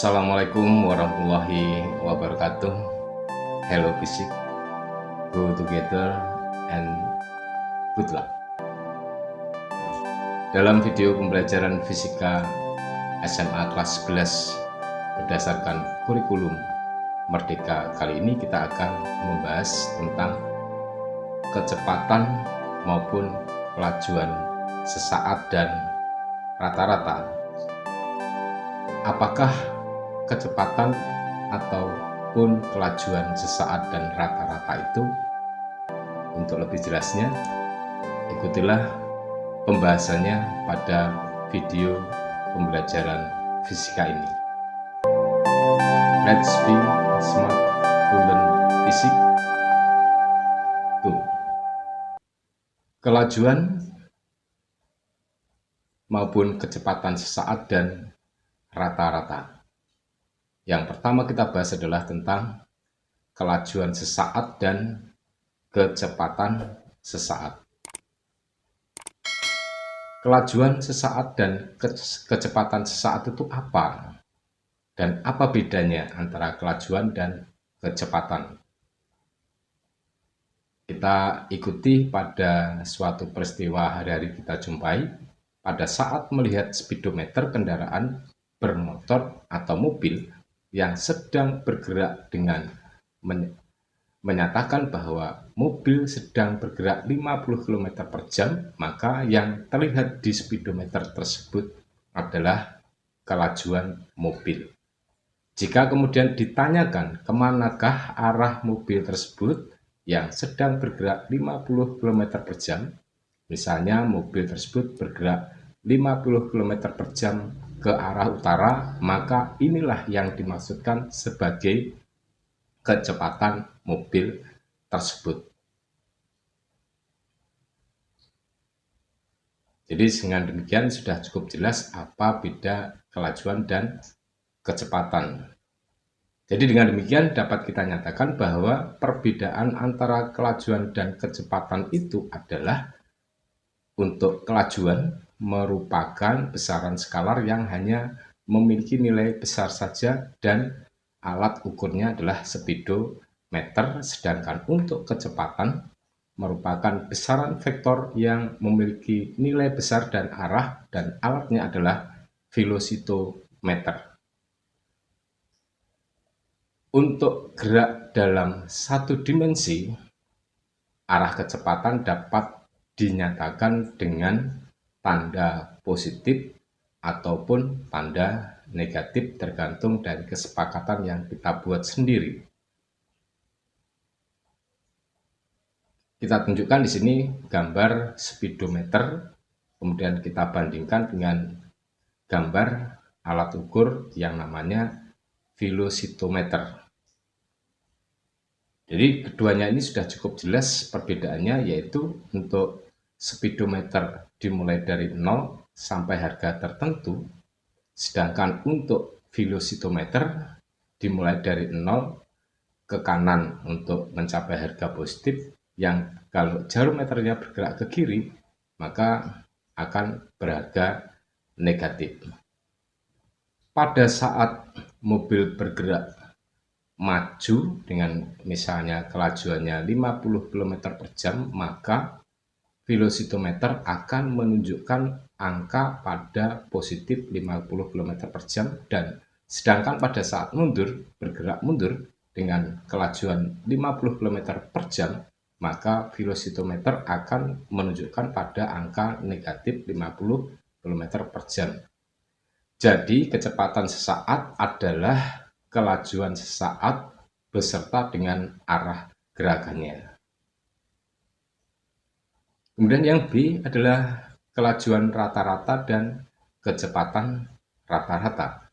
Assalamualaikum warahmatullahi wabarakatuh. Hello fisik, go together and good luck. Dalam video pembelajaran fisika SMA kelas 11 berdasarkan kurikulum Merdeka kali ini kita akan membahas tentang kecepatan maupun kelajuan sesaat dan rata-rata. Apakah kecepatan ataupun kelajuan sesaat dan rata-rata itu? Untuk lebih jelasnya, ikutilah pembahasannya pada video pembelajaran fisika ini. Let's be smart to learn physics. Kelajuan maupun kecepatan sesaat dan rata-rata. Yang pertama kita bahas adalah tentang kelajuan sesaat dan kecepatan sesaat. Kelajuan sesaat dan kecepatan sesaat itu apa? Dan apa bedanya antara kelajuan dan kecepatan? Kita ikuti pada suatu peristiwa hari-hari kita jumpai pada saat melihat speedometer kendaraan bermotor atau mobil yang sedang bergerak dengan menyatakan bahwa mobil sedang bergerak 50 km per jam, maka yang terlihat di speedometer tersebut adalah kelajuan mobil. Jika kemudian ditanyakan kemanakah arah mobil tersebut yang sedang bergerak 50 km per jam, misalnya mobil tersebut bergerak 50 km per jam ke arah utara, maka inilah yang dimaksudkan sebagai kecepatan mobil tersebut. Jadi dengan demikian sudah cukup jelas apa beda kelajuan dan kecepatan. Jadi dengan demikian dapat kita nyatakan bahwa perbedaan antara kelajuan dan kecepatan itu adalah untuk kelajuan merupakan besaran skalar yang hanya memiliki nilai besar saja dan alat ukurnya adalah speedometer, sedangkan untuk kecepatan merupakan besaran vektor yang memiliki nilai besar dan arah dan alatnya adalah velocitometer. Untuk gerak dalam satu dimensi, arah kecepatan dapat dinyatakan dengan tanda positif ataupun tanda negatif tergantung dari kesepakatan yang kita buat sendiri. Kita tunjukkan di sini gambar speedometer, kemudian kita bandingkan dengan gambar alat ukur yang namanya velocitometer. Jadi keduanya ini sudah cukup jelas perbedaannya, yaitu untuk speedometer dimulai dari 0 sampai harga tertentu, sedangkan untuk velocitometer dimulai dari 0 ke kanan untuk mencapai harga positif, yang kalau jarum meternya bergerak ke kiri maka akan berharga negatif. Pada saat mobil bergerak maju dengan misalnya kelajuannya 50 km per jam, maka velocitometer akan menunjukkan angka pada positif 50 km per jam, dan sedangkan pada saat bergerak mundur dengan kelajuan 50 km per jam, maka velocitometer akan menunjukkan pada angka negatif 50 km per jam. Jadi kecepatan sesaat adalah kelajuan sesaat beserta dengan arah gerakannya. Kemudian yang B adalah kelajuan rata-rata dan kecepatan rata-rata.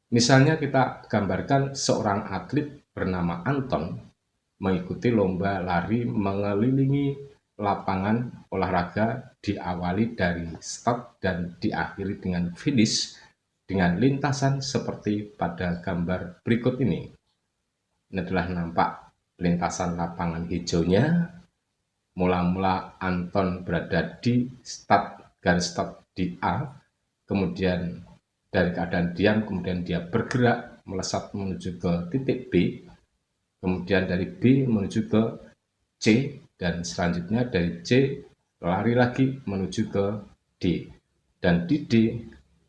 Misalnya kita gambarkan seorang atlet bernama Anton mengikuti lomba lari mengelilingi lapangan olahraga, diawali dari start dan diakhiri dengan finish dengan lintasan seperti pada gambar berikut ini. Ini adalah nampak lintasan lapangan hijaunya. Mula-mula Anton berada di garis start di A, kemudian dari keadaan diam, kemudian dia bergerak melesat menuju ke titik B, kemudian dari B menuju ke C, dan selanjutnya dari C lari lagi menuju ke D, dan di D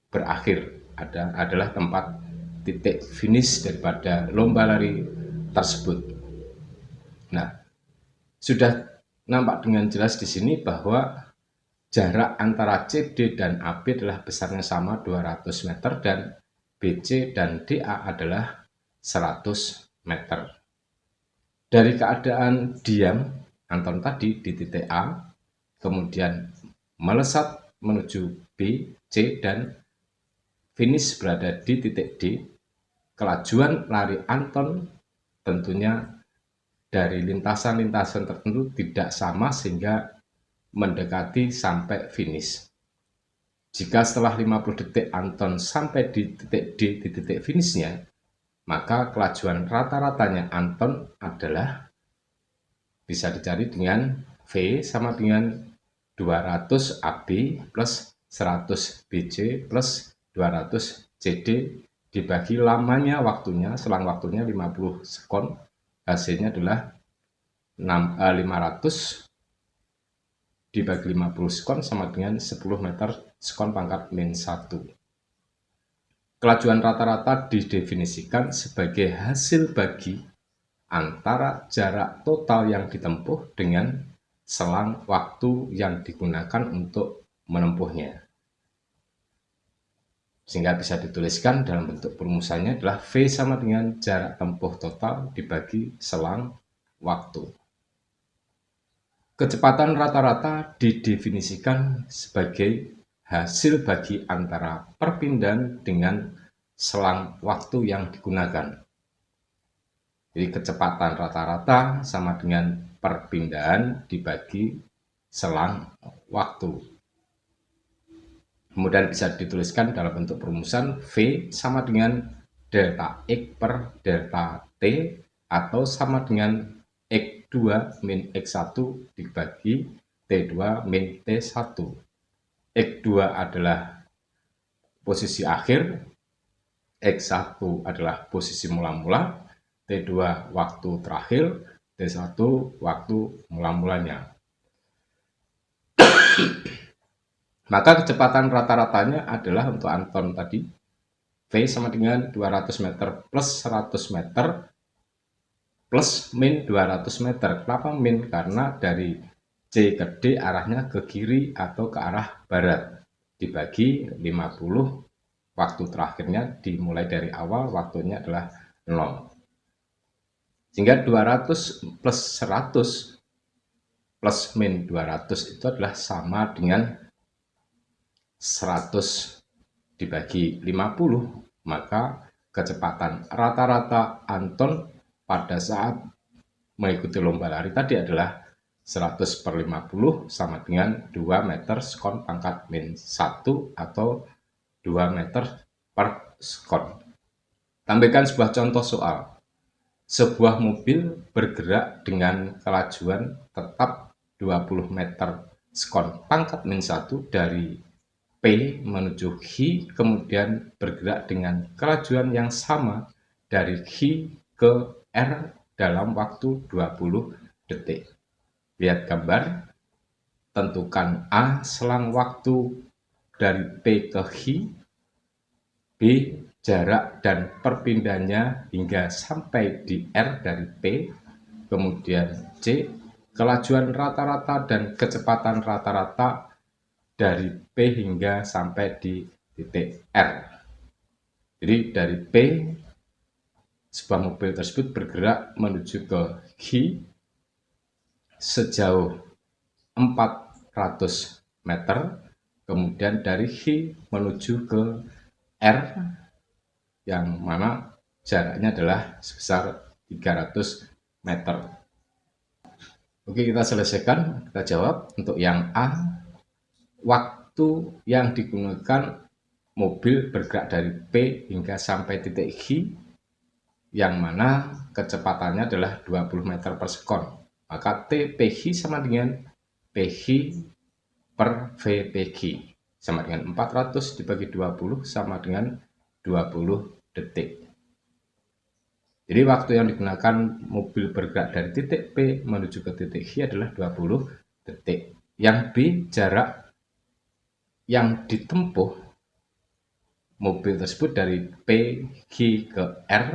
berakhir adalah tempat titik finish daripada lomba lari tersebut. Nah, sudah nampak dengan jelas di sini bahwa jarak antara CD dan AB adalah besarnya sama 200 meter dan BC dan DA adalah 100 meter. Dari keadaan diam Anton tadi di titik A, kemudian melesat menuju B, C, dan finish berada di titik D, kelajuan lari Anton tentunya dari lintasan-lintasan tertentu tidak sama sehingga mendekati sampai finish. Jika setelah 50 detik Anton sampai di titik D, di titik finishnya, maka kelajuan rata-ratanya Anton adalah bisa dicari dengan V sama dengan 200 AB plus 100 BC plus 200 CD dibagi lamanya waktunya, selang waktunya 50 sekon, hasilnya adalah 500 dibagi 50 sekon sama dengan 10 meter sekon pangkat min 1. Kelajuan rata-rata didefinisikan sebagai hasil bagi antara jarak total yang ditempuh dengan selang waktu yang digunakan untuk menempuhnya. Sehingga bisa dituliskan dalam bentuk perumusannya adalah V sama dengan jarak tempuh total dibagi selang waktu. Kecepatan rata-rata didefinisikan sebagai hasil bagi antara perpindahan dengan selang waktu yang digunakan. Jadi kecepatan rata-rata sama dengan perpindahan dibagi selang waktu. Kemudian bisa dituliskan dalam bentuk perumusan V sama dengan delta X per delta T atau sama dengan X2 min X1 dibagi T2 min T1. X2 adalah posisi akhir, X1 adalah posisi mula-mula, T2 waktu terakhir, T1 waktu mula-mulanya. Maka kecepatan rata-ratanya adalah untuk Anton tadi, V sama dengan 200 meter plus 100 meter plus min 200 meter. Kenapa min? Karena dari C ke D arahnya ke kiri atau ke arah barat. Dibagi 50, waktu terakhirnya dimulai dari awal, waktunya adalah 0. Sehingga 200 plus 100 plus min 200 itu adalah sama dengan 100 dibagi 50, maka kecepatan rata-rata Anton pada saat mengikuti lomba lari tadi adalah 100 per 50 sama dengan 2 meter sekon pangkat min 1 atau 2 meter per sekon. Tampilkan sebuah contoh soal. Sebuah mobil bergerak dengan kelajuan tetap 20 meter sekon pangkat min 1 dari P menuju H, kemudian bergerak dengan kelajuan yang sama dari H ke R dalam waktu 20 detik. Lihat gambar, tentukan A selang waktu dari P ke H, B jarak dan perpindahannya hingga sampai di R dari P, kemudian C kelajuan rata-rata dan kecepatan rata-rata dari P hingga sampai di titik R. Jadi dari P, sebuah mobil tersebut bergerak menuju ke H sejauh 400 meter, kemudian dari H menuju ke R yang mana jaraknya adalah sebesar 300 meter. Oke, kita selesaikan, kita jawab. Untuk yang A, waktu yang digunakan mobil bergerak dari P hingga sampai titik H yang mana kecepatannya adalah 20 meter per sekon. Maka TPH sama dengan PH per VPG. sama dengan 400 dibagi 20 sama dengan 20 detik. Jadi waktu yang digunakan mobil bergerak dari titik P menuju ke titik H adalah 20 detik. Yang B, jarak yang ditempuh mobil tersebut dari P, H ke R,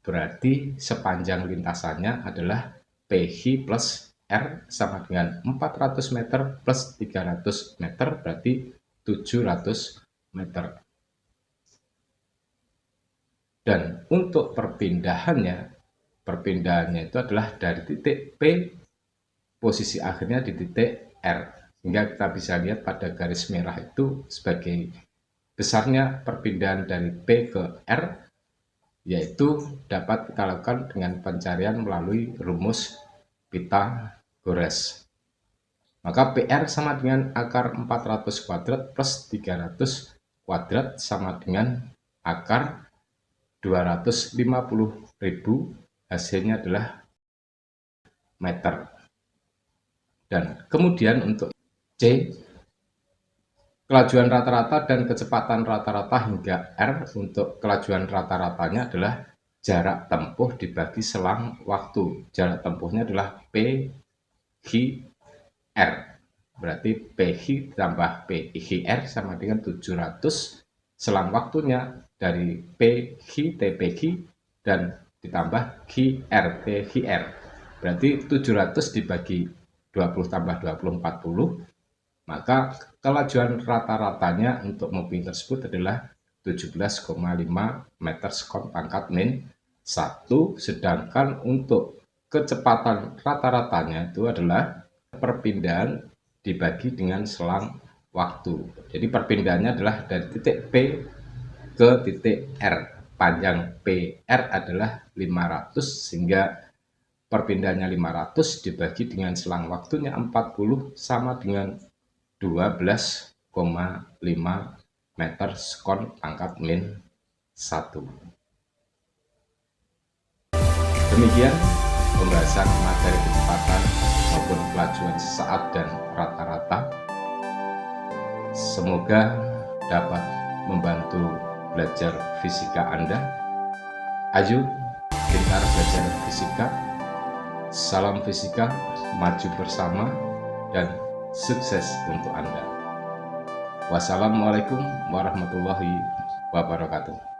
berarti sepanjang lintasannya adalah PH plus R sama dengan 400 meter plus 300 meter, berarti 700 meter. Dan untuk perpindahannya itu adalah dari titik P, posisi akhirnya di titik R. Sehingga kita bisa lihat pada garis merah itu sebagai besarnya perpindahan dari P ke R, yaitu dapat kita lakukan dengan pencarian melalui rumus Pythagoras. Maka PR sama dengan akar 400 kuadrat plus 300 kuadrat sama dengan akar 250.000, hasilnya adalah meter. Dan kemudian untuk C, kelajuan rata-rata dan kecepatan rata-rata hingga R. Untuk kelajuan rata-ratanya adalah jarak tempuh dibagi selang waktu. Jarak tempuhnya adalah PH R. Berarti PH tambah PHR sama dengan 700. Selang waktunya dari PH TPH dan ditambah GR THR. Berarti 700 dibagi 20 tambah 20, 40. Maka kelajuan rata-ratanya untuk mobil tersebut adalah 17,5 meter sekon pangkat min 1. Sedangkan untuk kecepatan rata-ratanya itu adalah perpindahan dibagi dengan selang waktu. Jadi perpindahannya adalah dari titik P ke titik R. Panjang PR adalah 500, sehingga perpindahannya 500 dibagi dengan selang waktunya 40 sama dengan 12,5 meter sekon pangkat min 1. Demikian pembahasan materi kecepatan maupun kelajuan sesaat dan rata-rata. Semoga dapat membantu belajar fisika Anda. Ayo pintar belajar fisika. Salam fisika, maju bersama, dan sukses untuk Anda. Wassalamualaikum warahmatullahi wabarakatuh.